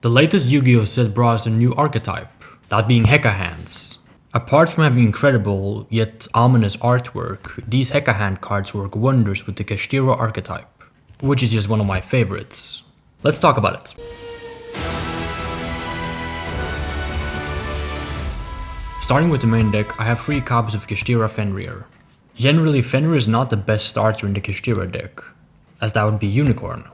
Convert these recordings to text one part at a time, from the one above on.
The latest Yu-Gi-Oh set brought us a new archetype, that being HecaHANDS. Apart from having incredible, yet ominous artwork, these HecaHAND cards work wonders with the Kashtira archetype, which is just one of my favorites. Let's talk about it. Starting with the main deck, I have 3 copies of Kashtira Fenrir. Generally, Fenrir is not the best starter in the Kashtira deck, as that would be Unicorn.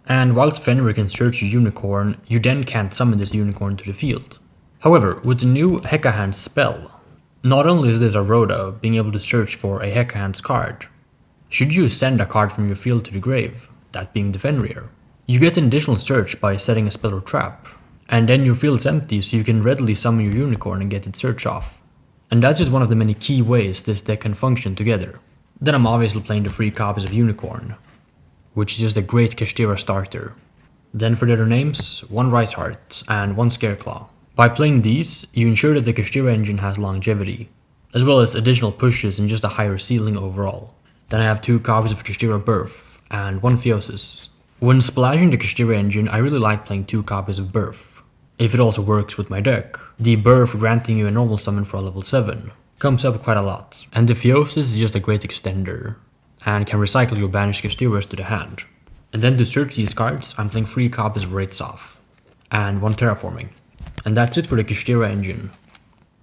And whilst Fenrir can search a unicorn, you then can't summon this unicorn to the field. However, with the new HecaHANDS spell, not only is this a Rhoda being able to search for a HecaHANDS card, should you send a card from your field to the grave, that being the Fenrir, you get an additional search by setting a spell or trap, and then your field's empty so you can readily summon your unicorn and get its search off. And that's just one of the many key ways this deck can function together. Then I'm obviously playing the 3 copies of Unicorn, which is just a great Kashtira starter. Then for the other names, 1 Riseheart and 1 Scareclaw. By playing these, you ensure that the Kashtira engine has longevity, as well as additional pushes and just a higher ceiling overall. Then I have 2 copies of Kashtira Birth and 1 Theosis. When splashing the Kashtira engine, I really like playing 2 copies of Birth. If it also works with my deck, the Birth granting you a normal summon for a level 7 comes up quite a lot, and the Theosis is just a great extender, and can recycle your banished Kashtiras to the hand. And then to search these cards, I'm playing 3 copies of Wraithsoff, and 1 Terraforming. And that's it for the Kashtira engine.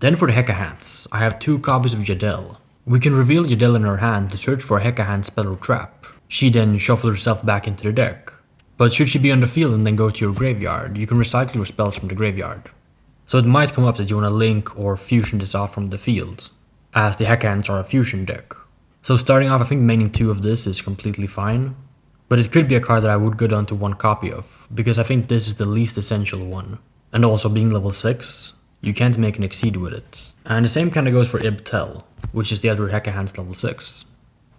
Then for the HecaHANDS, I have 2 copies of Jadel. We can reveal Jadel in her hand to search for a HecaHAND spell or trap. She then shuffles herself back into the deck. But should she be on the field and then go to your graveyard, you can recycle your spells from the graveyard. So it might come up that you want to link or fusion this off from the field, as the HecaHANDS are a fusion deck. So starting off, I think maining 2 of this is completely fine, but it could be a card that I would go down to 1 copy of, because I think this is the least essential one. And also being level 6, you can't make an Exceed with it. And the same kinda goes for Ibtel, which is the other HecaHANDS level 6.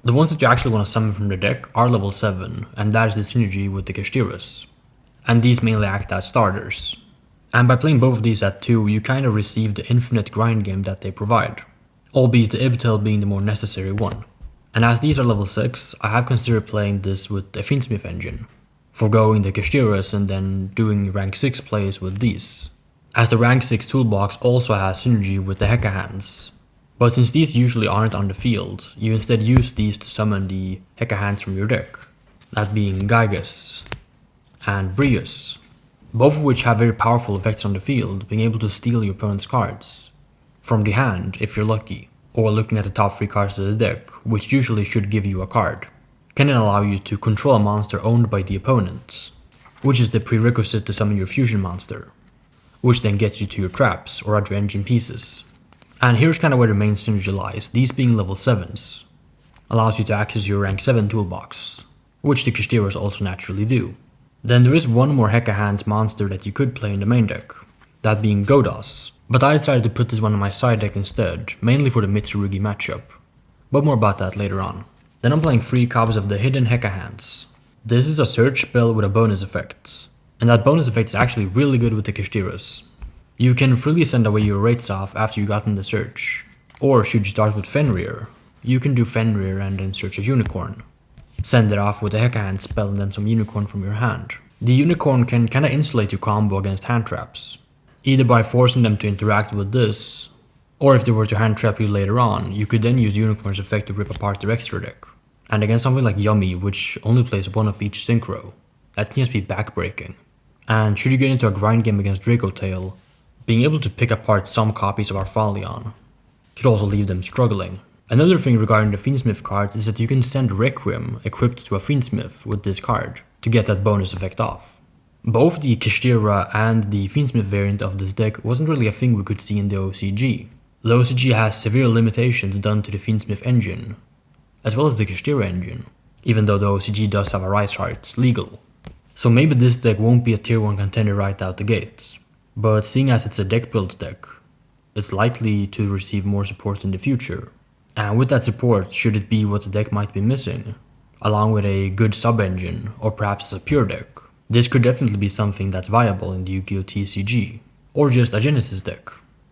The ones that you actually want to summon from the deck are level 7, and that is the synergy with the Kashtiras. And these mainly act as starters. And by playing both of these at 2, you kinda receive the infinite grind game that they provide, albeit the Ibtel being the more necessary one. And as these are level 6, I have considered playing this with a Fiendsmith engine, forgoing the Kashtiras and then doing rank 6 plays with these, as the rank 6 toolbox also has synergy with the HecaHANDS. But since these usually aren't on the field, you instead use these to summon the HecaHANDS from your deck, that being Gygus and Brius, both of which have very powerful effects on the field, being able to steal your opponent's cards from the hand if you're lucky, or looking at the top 3 cards of the deck, which usually should give you a card, can then allow you to control a monster owned by the opponent, which is the prerequisite to summon your fusion monster, which then gets you to your traps or other engine pieces. And here's kinda where the main synergy lies, these being level 7s, allows you to access your rank 7 toolbox, which the Kashtiras also naturally do. Then there is 1 more HecaHANDS monster that you could play in the main deck, that being Godas, but I decided to put this one in my side deck instead, mainly for the Mitsurugi matchup, but more about that later on. Then I'm playing 3 copies of the Hidden HecaHANDS. This is a search spell with a bonus effect, and that bonus effect is actually really good with the Kashtiras. You can freely send away your Wraithsoff after you gotten the search, or should you start with Fenrir, you can do Fenrir and then search a unicorn. Send it off with a HecaHAND spell and then some unicorn from your hand. The unicorn can kinda insulate your combo against hand traps, either by forcing them to interact with this, or if they were to hand trap you later on, you could then use Unicorn's effect to rip apart their extra deck. And against something like Yummy, which only plays 1 of each synchro, that can just be backbreaking. And should you get into a grind game against Dracotail, being able to pick apart some copies of Arphalion could also leave them struggling. Another thing regarding the Fiendsmith cards is that you can send Requiem equipped to a Fiendsmith with this card to get that bonus effect off. Both the Kashtira and the Fiendsmith variant of this deck wasn't really a thing we could see in the OCG. The OCG has severe limitations done to the Fiendsmith engine, as well as the Kashtira engine, even though the OCG does have a Riseheart legal. So maybe this deck won't be a tier 1 contender right out the gate, but seeing as it's a deck build deck, it's likely to receive more support in the future. And with that support, should it be what the deck might be missing, along with a good sub-engine, or perhaps a pure deck, this could definitely be something that's viable in the Yu-Gi-Oh TCG, or just a Genesis deck.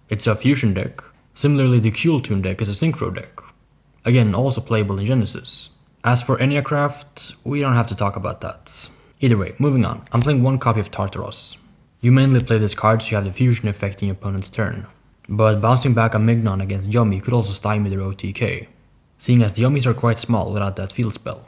It's a fusion deck. Similarly, the Kultune deck is a synchro deck, again also playable in Genesis. As for Enneacraft, we don't have to talk about that. Either way, moving on, I'm playing 1 copy of Tartaros. You mainly play this card so you have the fusion effect in your opponent's turn, but bouncing back a Mignon against Yomi could also stymie their OTK, seeing as the Yomis are quite small without that field spell.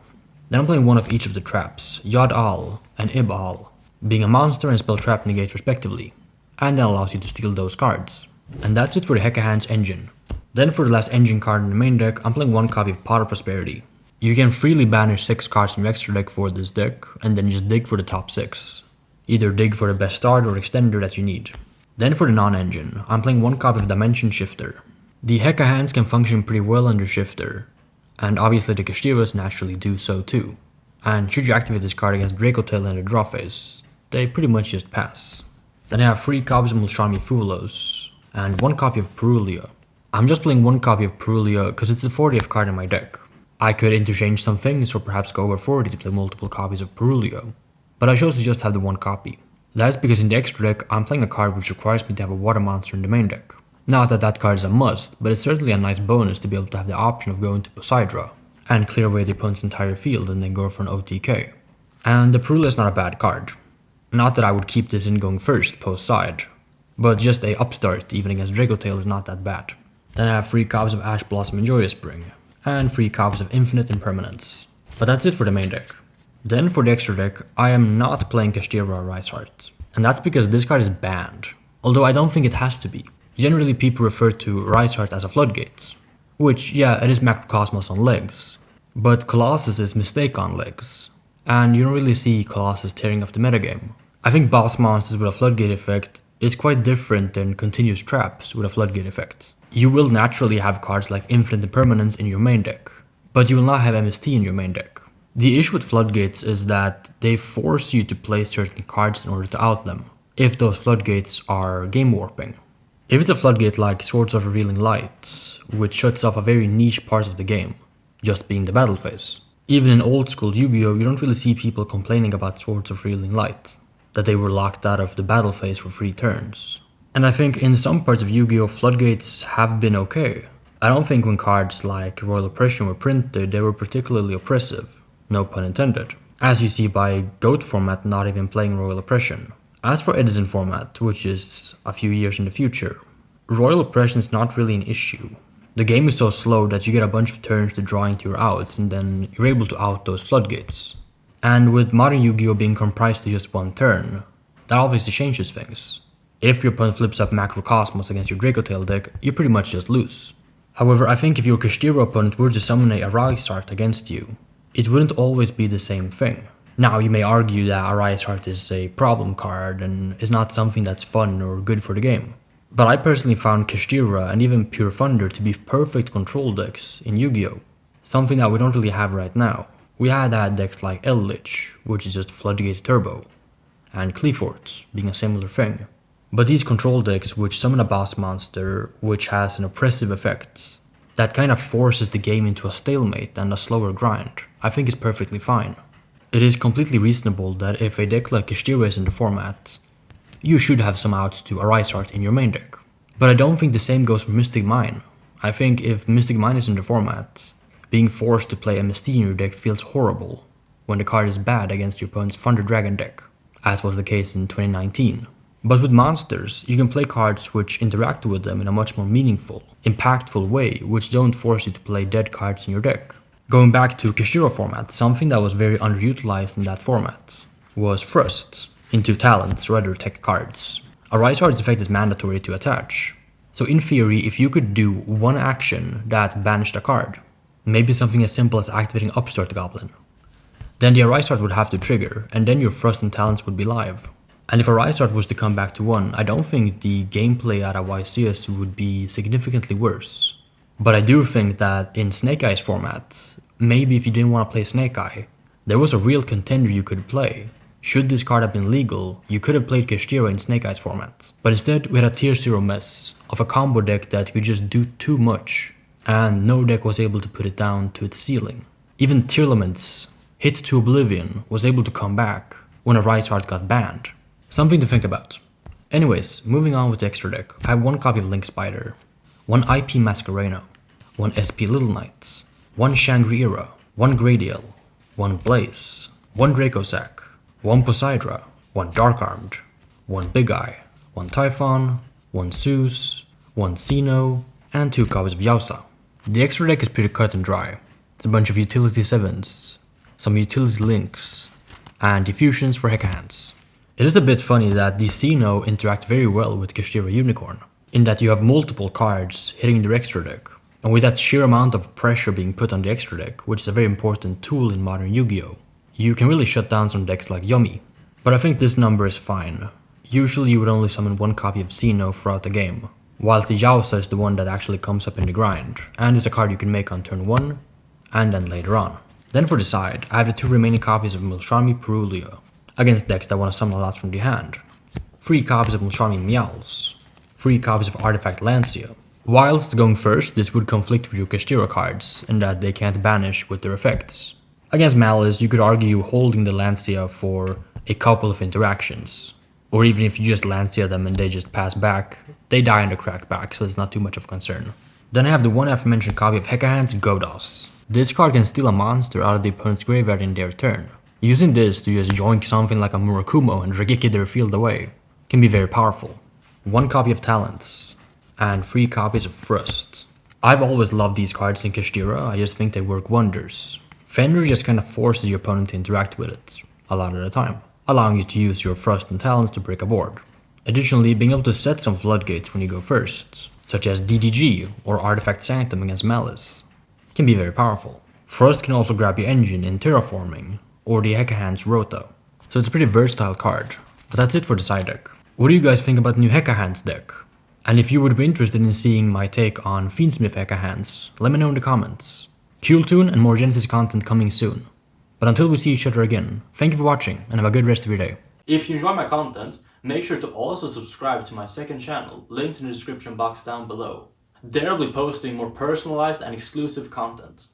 Then I'm playing one of each of the traps, Yod Al and Ib Al, being a monster and spell trap negate respectively, and that allows you to steal those cards. And that's it for the HecaHANDS engine. Then for the last engine card in the main deck, I'm playing one copy of Pot of Prosperity. You can freely banish 6 cards from your extra deck for this deck, and then just dig for the top 6. Either dig for the best start or extender that you need. Then for the non-engine, I'm playing one copy of Dimension Shifter. The HecaHANDS can function pretty well under Shifter, and obviously the Kashtiras naturally do so too. And should you activate this card against Draco Tail and the draw phase, they pretty much just pass. Then I have 3 copies of Mulshami Fulos, and 1 copy of Perulia. I'm just playing 1 copy of Perulia because it's the 40th card in my deck. I could interchange some things or perhaps go over 40 to play multiple copies of Perulia, but I chose to just have the 1 copy. That is because in the extra deck, I'm playing a card which requires me to have a water monster in the main deck. Not that that card is a must, but it's certainly a nice bonus to be able to have the option of going to Poseidra and clear away the opponent's entire field and then go for an OTK. And the Perulia is not a bad card. Not that I would keep this in going first post-side, but just a upstart even against Draco Tail is not that bad. Then I have 3 copies of Ash Blossom and Joyous Spring, and 3 copies of Infinite Impermanence. But that's it for the main deck. Then for the extra deck, I am not playing Kashtira Ariseheart, and that's because this card is banned, although I don't think it has to be. Generally people refer to Ariseheart as a floodgate, which yeah, it is Macrocosmos on legs, but Colossus is Mistake on legs, and you don't really see Colossus tearing up the metagame. I think boss monsters with a floodgate effect is quite different than continuous traps with a floodgate effect. You will naturally have cards like Infinite Impermanence in your main deck, but you will not have MST in your main deck. The issue with floodgates is that they force you to play certain cards in order to out them, if those floodgates are game warping. If it's a floodgate like Swords of Revealing Light, which shuts off a very niche part of the game, just being the battle phase. Even in old school Yu-Gi-Oh, you don't really see people complaining about Swords of Revealing Light, that they were locked out of the battle phase for 3 turns. And I think in some parts of Yu-Gi-Oh, floodgates have been okay. I don't think when cards like Royal Oppression were printed, they were particularly oppressive, no pun intended, as you see by GOAT format not even playing Royal Oppression. As for Edison format, which is a few years in the future, Royal Oppression is not really an issue. The game is so slow that you get a bunch of turns to draw into your outs and then you're able to out those floodgates. And with modern Yu-Gi-Oh being comprised to just 1 turn, that obviously changes things. If your opponent flips up Macrocosmos against your Draco Tail deck, you pretty much just lose. However, I think if your Kashtira opponent were to summon a Ariseheart against you, it wouldn't always be the same thing. Now, you may argue that Ariseheart is a problem card and is not something that's fun or good for the game. But I personally found Kashtira and even Pure Thunder to be perfect control decks in Yu-Gi-Oh! Something that we don't really have right now. We had decks like L-Lich, which is just Floodgate Turbo, and Cleafort, being a similar thing. But these control decks which summon a boss monster which has an oppressive effect, that kind of forces the game into a stalemate and a slower grind, I think is perfectly fine. It is completely reasonable that if a deck like Kashtira is in the format, you should have some outs to Ariseheart in your main deck. But I don't think the same goes for Mystic Mine. I think if Mystic Mine is in the format, being forced to play MST in your deck feels horrible when the card is bad against your opponent's Thunder Dragon deck, as was the case in 2019. But with monsters, you can play cards which interact with them in a much more meaningful, impactful way, which don't force you to play dead cards in your deck. Going back to Kashtira format, something that was very underutilized in that format was Thrust into talents rather tech cards. Ariseheart's effect is mandatory to attach. So in theory, if you could do 1 action that banished a card, maybe something as simple as activating Upstart Goblin, then the Ariseheart would have to trigger, and then your Thrust and talents would be live. And if Ariseheart was to come back to 1, I don't think the gameplay out of YCS would be significantly worse. But I do think that in Snake Eye's format, maybe if you didn't want to play Snake Eye, there was a real contender you could play. Should this card have been legal, you could have played Kashtira in Snake Eye's format. But instead, we had a tier 0 mess of a combo deck that could just do too much, and no deck was able to put it down to its ceiling. Even Tearlament's Hit to Oblivion was able to come back when Ariseheart got banned. Something to think about. Anyways, moving on with the extra deck, I have 1 copy of Link Spider, 1 IP Masquerena, 1 SP Little Knight, 1 Shangri-Ira, 1 Gradiel, 1 Blaze, 1 Dracosac, 1 Poseidra, 1 Dark Armed, 1 Big Eye, 1 Typhon, 1 Zeus, 1 Xeno, and 2 copies of Yausa. The extra deck is pretty cut and dry. It's a bunch of utility 7s, some utility links, and diffusions for HecaHANDS. It is a bit funny that the Xeno interact very well with Kashtira Unicorn, in that you have multiple cards hitting their extra deck. And with that sheer amount of pressure being put on the extra deck, which is a very important tool in modern Yu-Gi-Oh, you can really shut down some decks like Yummy. But I think this number is fine. Usually you would only summon 1 copy of Xeno throughout the game, whilst the Yausa is the one that actually comes up in the grind, and is a card you can make on turn 1, and then later on. Then for the side, I have the 2 remaining copies of Mulcharmy Purulio, against decks that want to summon a lot from the hand. 3 copies of Mulcharmy Meowls, 3 copies of Artifact Lancia. Whilst going first, this would conflict with your Kashtira cards, in that they can't banish with their effects. Against Malice, you could argue holding the Lancia for a couple of interactions, or even if you just Lancia them and they just pass back, they die in the crackback, so it's not too much of a concern. Then I have the one aforementioned copy of HecaHANDS Godos. This card can steal a monster out of the opponent's graveyard in their turn. Using this to just joink something like a Murakumo and Regeki their field away can be very powerful. 1 copy of Talents, and 3 copies of Thrust. I've always loved these cards in Kashtira, I just think they work wonders. Fenrir just kind of forces your opponent to interact with it, a lot of the time, allowing you to use your Thrust and Talents to break a board. Additionally, being able to set some floodgates when you go first, such as DDG or Artifact Sanctum against Malice, can be very powerful. Thrust can also grab your engine in Terraforming, or the HecaHANDS Rota, so it's a pretty versatile card. But that's it for the side deck. What do you guys think about the new HecaHANDS deck? And if you would be interested in seeing my take on Fiendsmith HecaHANDS, let me know in the comments. Cooltoon and more Genesis content coming soon. But until we see each other again, thank you for watching and have a good rest of your day. If you enjoy my content, make sure to also subscribe to my second channel, linked in the description box down below. There I'll be posting more personalized and exclusive content.